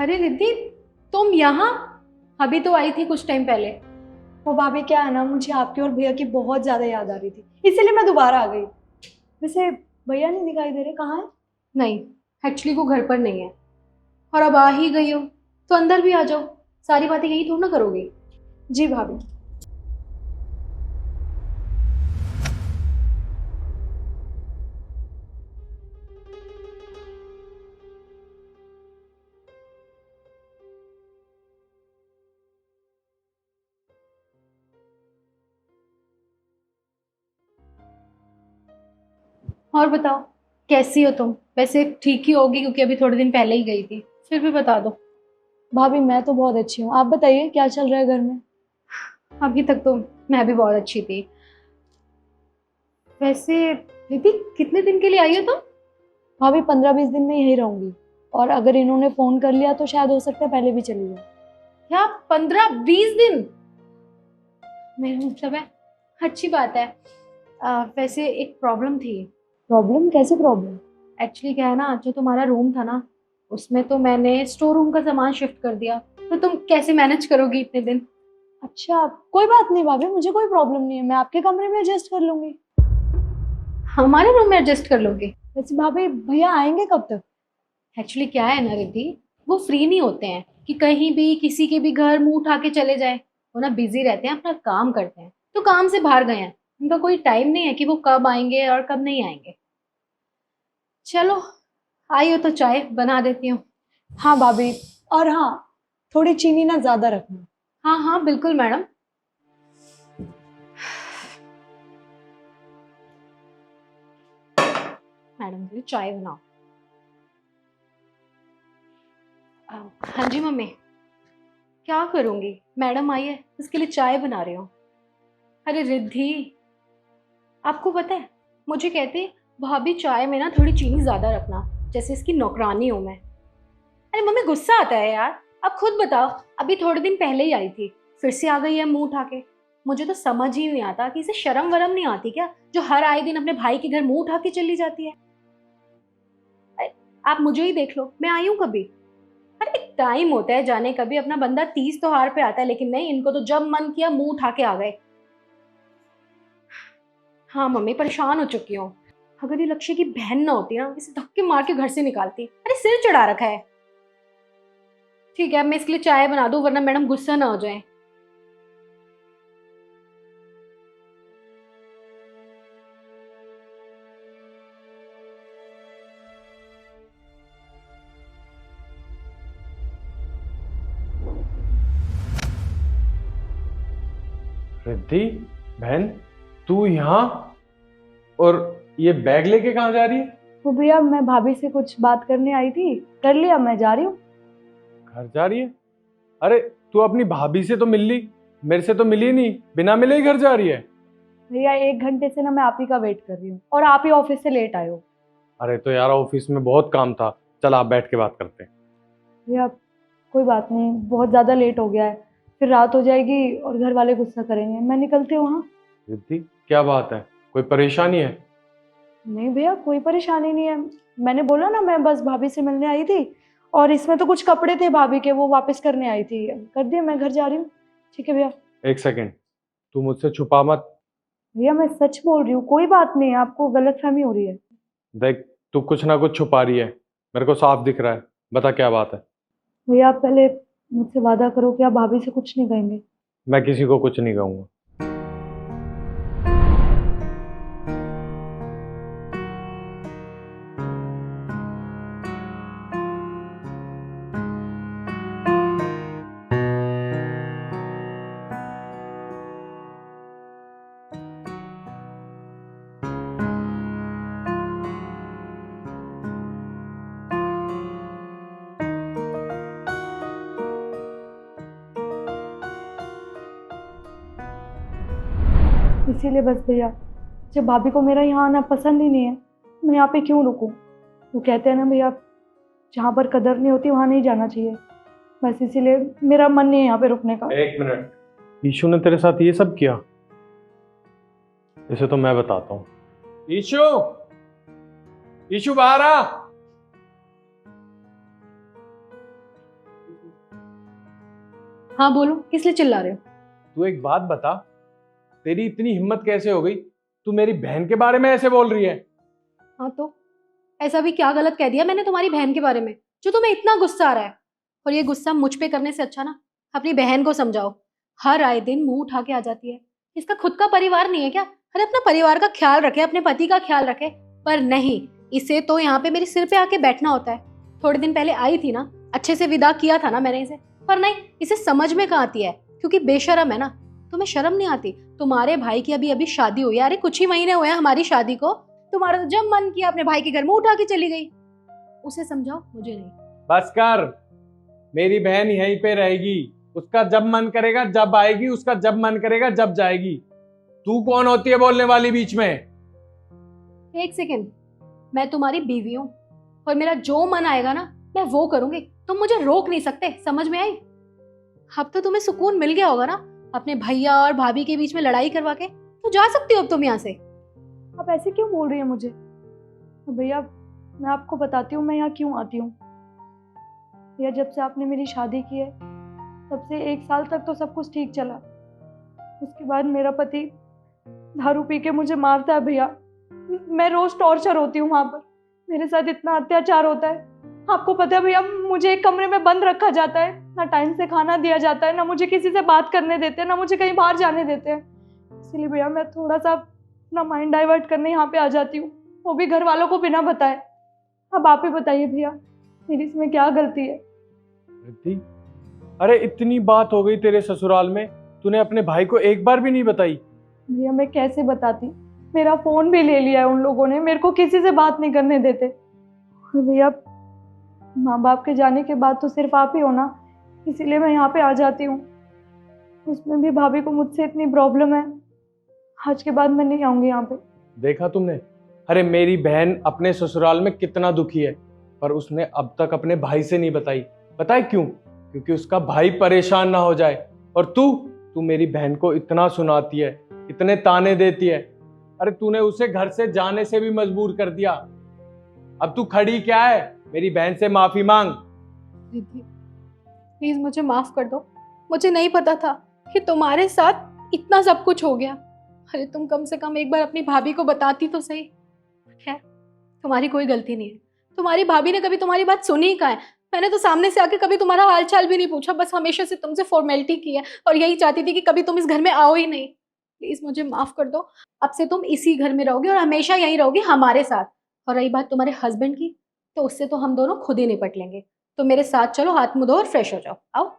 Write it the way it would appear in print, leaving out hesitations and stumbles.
अरे रिद्धि, तुम यहाँ? अभी तो आई थी कुछ टाइम पहले। वो भाभी क्या है ना, मुझे आपकी और भैया की बहुत ज्यादा याद आ रही थी, इसीलिए मैं दोबारा आ गई। वैसे भैया नहीं दिखाई दे रहे, कहाँ है? नहीं, एक्चुअली वो घर पर नहीं है। और अब आ ही गई हो तो अंदर भी आ जाओ। सारी बातें यही थोड़ा ना करोगी। जी भाभी। और बताओ, कैसी हो तुम? वैसे ठीक ही होगी क्योंकि अभी थोड़े दिन पहले ही गई थी। फिर भी बता दो। भाभी मैं तो बहुत अच्छी हूँ, आप बताइए क्या चल रहा है घर में? अभी तक तो मैं भी बहुत अच्छी थी। वैसे रिद्धि, कितने दिन के लिए आई हो तुम? भाभी 15-20 दिन में यही रहूंगी। और अगर इन्होंने फोन कर लिया तो शायद हो सकता है पहले भी चली जाए। क्या 15-20 दिन? मेरा मतलब है, अच्छी बात है। वैसे एक प्रॉब्लम थी। प्रॉब्लम? कैसे प्रॉब्लम? एक्चुअली क्या है ना, जो तुम्हारा रूम था ना, उसमें तो मैंने स्टोर रूम का सामान शिफ्ट कर दिया। तो तुम कैसे मैनेज करोगी इतने दिन? अच्छा, कोई बात नहीं भाभी, मुझे कोई प्रॉब्लम नहीं है, मैं आपके कमरे में एडजस्ट कर लूंगी। हमारे रूम में एडजस्ट कर लोगे? वैसे भाभी भैया आएंगे कब तक? एक्चुअली क्या है ना रिद्धि, वो फ्री नहीं होते हैं कि कहीं भी किसी के भी घर मुंह उठा के चले जाए। वो ना बिजी रहते हैं, अपना काम करते हैं, तो काम से बाहर गए हैं। उनका कोई टाइम नहीं है कि वो कब आएंगे और कब नहीं आएंगे। चलो, आई हो तो चाय बना देती हूँ। हाँ भाभी। और हाँ, थोड़ी चीनी ना ज्यादा रखना। हाँ हाँ बिल्कुल मैडम। मैडम जी चाय बनाओ। हाँ जी मम्मी। क्या करूंगी, मैडम आई है उसके लिए चाय बना रही हूँ। अरे रिद्धि, आपको पता है, मुझे कहते भाभी चाय में ना थोड़ी चीनी ज्यादा रखना, जैसे इसकी नौकरानी हूं मैं। अरे मम्मी गुस्सा आता है यार। अब खुद बताओ, अभी थोड़े दिन पहले ही आई थी, फिर से आ गई है मुंह उठा के। मुझे तो समझ ही नहीं आता कि इसे शर्म वरम नहीं आती क्या, जो हर आए दिन अपने भाई के घर मुंह उठा के चली जाती है। अरे, आप मुझे ही देख लो, मैं आई हूँ कभी? अरे एक टाइम होता है जाने का भी, अपना बंदा 30 त्योहार पे आता है, लेकिन नहीं, इनको तो जब मन किया मुंह उठा के आ गए। हाँ मम्मी, परेशान हो चुकी हूँ। अगर ये लक्ष्य की बहन ना होती ना, इसे धक्के मार के घर से निकालती। अरे सिर चढ़ा रखा है। ठीक है, अब मैं इसके लिए चाय बना दूं, वरना मैडम गुस्सा ना हो जाए। रिद्धि, बहन, तू यहाँ? और ये बैग लेके कहाँ जा रही है? तो भैया मैं भाभी से कुछ बात करने आई थी, कर लिया, मैं जा रही हूँ। घर जा रही है? अरे, तू अपनी भाभी से तो मिल ली, मेरे से तो मिली नहीं, बिना मिले ही घर जा रही है। भैया 1 घंटे से ना मैं आप ही का वेट कर रही हूँ, और आप ही ऑफिस से लेट आए हो। अरे तो यार, ऑफिस में बहुत काम था। चल आप बैठ के बात करते हैं। भैया कोई बात नहीं, बहुत ज़्यादा लेट हो गया है, फिर रात हो जाएगी और घर वाले गुस्सा करेंगे, मैं निकलती हूँ। हाँ। रिद्धि, क्या बात है? कोई परेशानी है? नहीं भैया, कोई परेशानी नहीं है। मैंने बोला ना, मैं बस भाभी से मिलने आई थी, और इसमें तो कुछ कपड़े थे भाभी के, वो वापस करने आई थी, कर दिया, मैं घर जा रही हूँ। ठीक है भैया। एक सेकेंड, तू मुझसे छुपा मत। भैया मैं सच बोल रही हूँ, कोई बात नहीं, आपको गलतफहमी हो रही है। देख, तू कुछ ना कुछ छुपा रही है, मेरे को साफ दिख रहा है। बता क्या बात है। भैया आप पहले मुझसे वादा करो कि आप भाभी से कुछ नहीं कहेंगे। मैं किसी को कुछ नहीं कहूंगा। इसीलिए बस भैया, जब भाभी को मेरा यहाँ आना पसंद ही नहीं है, मैं यहाँ पे क्यों रुकूं? वो कहते हैं ना भैया, जहाँ पर कदर नहीं होती वहाँ नहीं जाना चाहिए। बस इसीलिए मेरा मन नहीं है यहाँ पे रुकने का। एक मिनट, ईशु ने तेरे साथ ये सब किया? इसे तो मैं बताता हूँ। ईशु, ईशु बाहर आ। हाँ बोलो, किस लिए चिल्ला रहे हो? तू एक बात बता, तेरी इतनी हिम्मत कैसे हो गई? तू मेरी बहन के बारे में ऐसे बोल रही है? हाँ तो ऐसा भी क्या गलत कह दिया मैंने तुम्हारी बहन के बारे में जो तुम्हें इतना गुस्सा आ रहा है? और ये गुस्सा मुझ पे करने से अच्छा ना अपनी बहन को समझाओ। हर आए दिन मुंह उठा के आ जाती है। इसका खुद का परिवार नहीं है क्या? अरे अपना परिवार का ख्याल रखे, अपने पति का ख्याल रखे। पर नहीं, इसे तो यहाँ पे मेरे सिर पे आके बैठना होता है। थोड़े दिन पहले आई थी ना, अच्छे से विदा किया था ना मैंने इसे। पर नहीं, इसे समझ में कहाँ आती है, क्योंकि बेशरम है ना। तुम्हें शर्म नहीं आती? तुम्हारे भाई की अभी अभी शादी हुई है। अरे कुछ ही महीने हुए हैं हमारी शादी को। तुम्हारा तो जब मन किया अपने भाई के घर में उठा के चली गई। उसे समझाओ, मुझे नहीं। बस कर, मेरी बहन यहीं पे रहेगी। उसका जब मन करेगा जब आएगी, उसका जब मन करेगा जब जाएगी। तू कौन होती है बोलने वाली बीच में? एक सेकेंड, मैं तुम्हारी बीवी हूँ और मेरा जो मन आएगा ना मैं वो करूंगी। तुम मुझे रोक नहीं सकते, समझ में आई? अब तो तुम्हें सुकून मिल गया होगा ना अपने भैया और भाभी के बीच में लड़ाई करवा के। तो जा सकती हो अब तुम यहाँ से। आप ऐसे क्यों बोल रही हैं मुझे? तो भैया मैं आपको बताती हूँ मैं यहाँ क्यों आती हूँ। भैया जब से आपने मेरी शादी की है तब से 1 साल तक तो सब कुछ ठीक चला। उसके बाद मेरा पति दारू पी के मुझे मारता है भैया। मैं रोज टॉर्चर होती हूँ वहाँ पर। मेरे साथ इतना अत्याचार होता है। आपको पता है भैया, मुझे एक कमरे में बंद रखा जाता है, ना टाइम से खाना दिया जाता है, ना मुझे किसी से बात करने देते हैं, ना मुझे कहीं बाहर जाने देते हैं। इसलिए भैया मैं थोड़ा सा अपना माइंड डाइवर्ट करने यहाँ पे आ जाती हूँ, वो भी घर वालों को बिना बताए। अब आप ही बताइए भैया, मेरी इसमें क्या गलती है? रिद्धि, अरे इतनी बात हो गई तेरे ससुराल में, तूने अपने भाई को एक बार भी नहीं बताई? भैया मैं कैसे बताती? मेरा फोन भी ले लिया है उन लोगों ने, मेरे को किसी से बात नहीं करने देते। और भैया माँ बाप के जाने के बाद तो सिर्फ आप ही हो ना, इसीलिए मैं यहाँ पे आ जाती हूँ। उसमें भी भाभी को मुझसे इतनी प्रॉब्लम है, आज के बाद मैं नहीं आऊँगी यहाँ पे। देखा तुमने? अरे मेरी बहन अपने ससुराल में कितना दुखी है, पर उसने अब तक अपने भाई से नहीं बताई। पता है क्यों? क्योंकि उसका भाई परेशान ना हो जाए। और तू मेरी बहन को इतना सुनाती है, इतने ताने देती है। अरे तूने उसे घर से जाने से भी मजबूर कर दिया। अब तू खड़ी क्या है? मेरी बहन से माफी मांग। रिद्धि, प्लीज मुझे माफ कर दो। मुझे नहीं पता था कि तुम्हारे साथ इतना सब कुछ हो गया। अरे तुम कम से कम एक बार अपनी भाभी को बताती तो सही। खैर, तुम्हारी कोई गलती नहीं है। तुम्हारी भाभी ने कभी तुम्हारी बात सुनी ही कहाँ है? मैंने तो सामने से आके कभी तुम्हारा हाल चाल भी नहीं पूछा, बस हमेशा से तुमसे फॉर्मेलिटी की है और यही चाहती थी कि कभी तुम इस घर में आओ ही नहीं। प्लीज मुझे माफ कर दो। अब से तुम इसी घर में रहोगे और हमेशा यहीं रहोगे हमारे साथ। और रही बात तुम्हारे हस्बैंड की, तो उससे तो हम दोनों खुद ही निपट लेंगे। तो मेरे साथ चलो, हाथ मुंह धो और फ्रेश हो जाओ। आओ।